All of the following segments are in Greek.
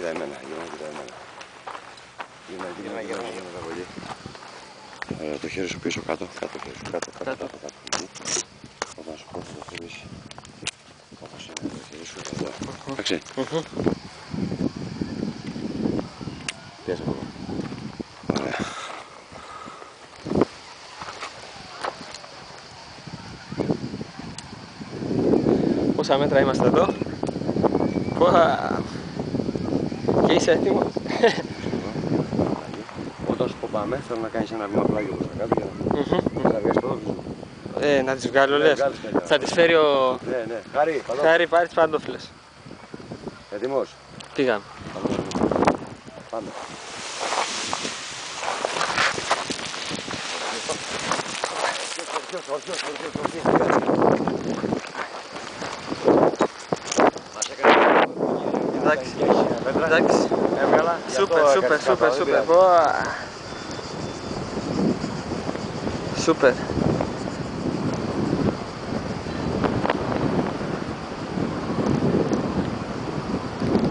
κοιτάει εμένα. Γύρνα πολύ. Το χέρι σου πίσω, κάτω. Κάτω χέρι σου, κάτω. Όταν σου πω θα το φέρεις όπως είναι το χέρι σου εδώ. Εντάξει. Πιάσε από εδώ. Ωραία. Πόσα μέτρα είμαστε εδώ? Και είσαι έτοιμος? Όταν σου πω πάμε, θέλω να κάνεις ένα βήμα πλάγιο προς τα κάτω για να βγάλεις πόδοφιλες. Να τις βγάλω λες? Θα τις φέρει ο... Ναι. Χάρη, πάρει τις παντόφυλλες. Έτοιμος? Πήγαμε. Πάμε. Εντάξει. Έβγαλα. Σούπερ. Σούπερ.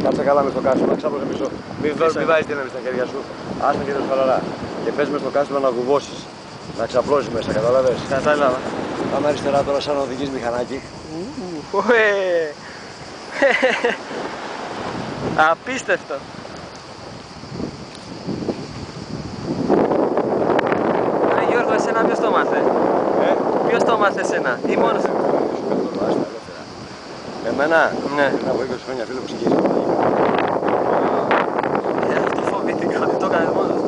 Κάτσε καλά μες στο κάσιμο, ξάπλωσε πίσω. Μην βάζεις δύναμη στα χέρια σου. Άστα και δες χαλαρά. Και πες μες στο κάσιμο να κουβώσεις. Να ξαπλώσεις μέσα, κατάλαβες? Κατάλαβα. Πάμε αριστερά τώρα σαν να οδηγείς μηχανάκι. Απίστευτο. Γιώργο, εσένα ποιος το μάθε? Ποιος το μάθε εσένα ή μόνος? Εμένα? Ναι. Πριν από 20 χρόνια φίλε που συγγύησε. Αυτό φοβήθηκα ότι το έκανες μόνος.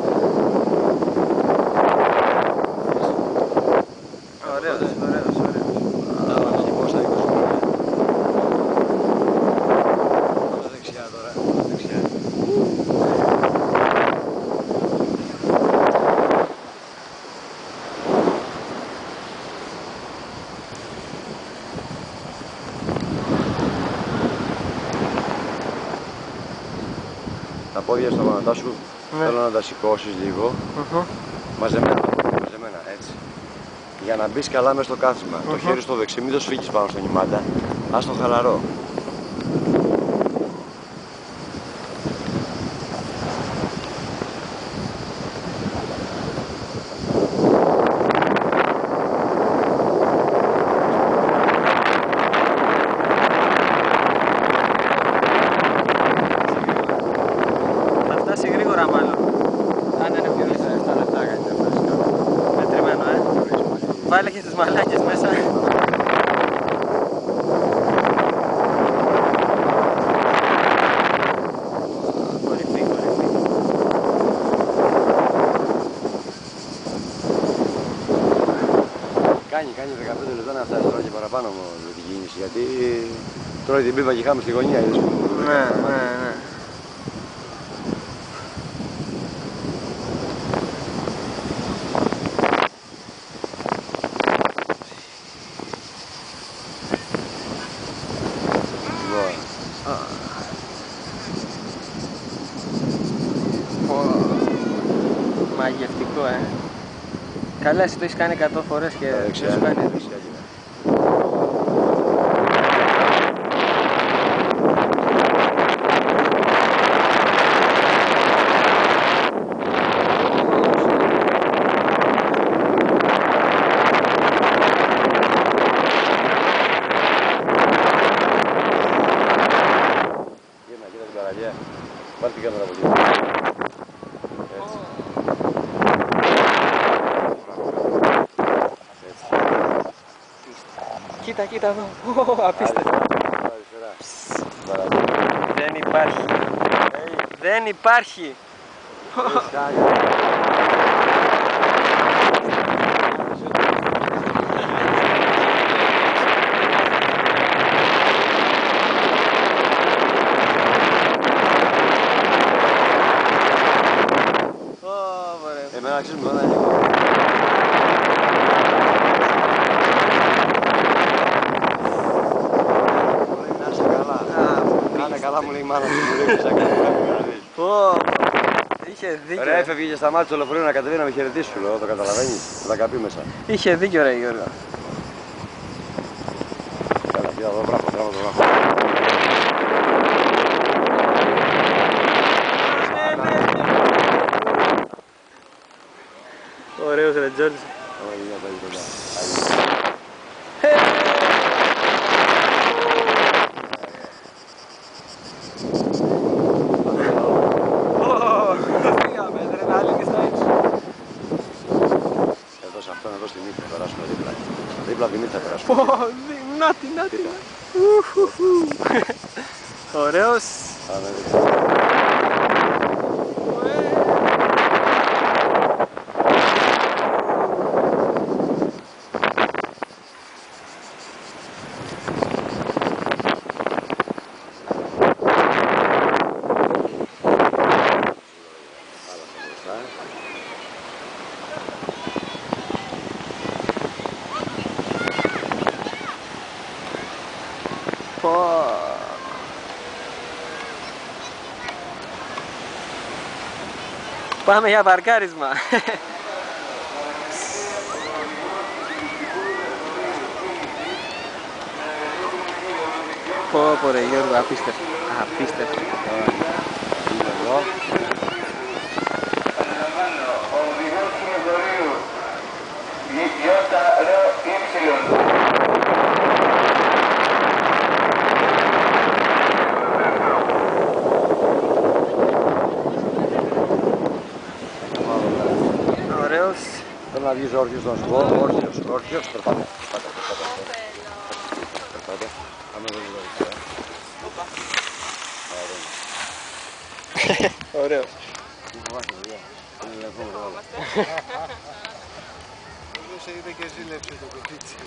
Ωραίος. Και πώς θα 20 χρόνια. Πάμε δεξιά τώρα. Δεξιά. Τα πόδια στα γόνατά σου θέλω να τα σηκώσεις λίγο. Μαζεμένα, έτσι. Για να μπεις καλά μες στο κάθισμα. Το χέρι στο δεξί, μην το σφίγγεις πάνω στον ημάντα. Ας το χαλαρό. Βάλε και τις μαλάκες μέσα. Κορυφή. Κάνει 15 λεπτά να φτάσει τώρα και παραπάνω με την κίνηση. Γιατί τρώει την πίπα και χάμε στη γωνία. Ναι. Μαγευτικό, Καλά, εσύ το έχεις κάνει 100 φορές και δεν σου κάνει δύσκολο. Πάρε την κάμερα από εκεί. Κοίτα εδώ. Απίστευτο. Δεν υπάρχει. Εμένα αξίζουν τώρα λίγο. Καλά μου λέει η μάνα σου, μου λέει πίσα Είχε δίκιο. Ρε, έφευγε και σταμάτησε το λεωφορείο να κατεβεί να με χαιρετήσει σου, λέω, το καταλαβαίνεις, θα καπεί μέσα. Είχε δίκιο ρε Γιώργο. Καλά, πήγα εδώ, μπράβο. Τζόρτζ. Φύγαμε, αδρεναλίνη στα ύψη. Εδώ σε αυτόν εδώ στη μύτη θα περάσουμε δίπλα. Δίπλα από τη μύτη θα περάσουμε. Νάτι. Ωραίος. Πάμε δίπλα. Πάμε για παρκάρισμα. Πω ρε Γιώργο, απίστευτο. Απίστευτο. Ωραίος. Θέλω να βγεις όρθιος να σου πω, όρθιος, περπάτε. Περπάτε. Πάμε εδώ λίγο. Ωραίος. Σε είδε και ζήλεψε το κοπίτσι.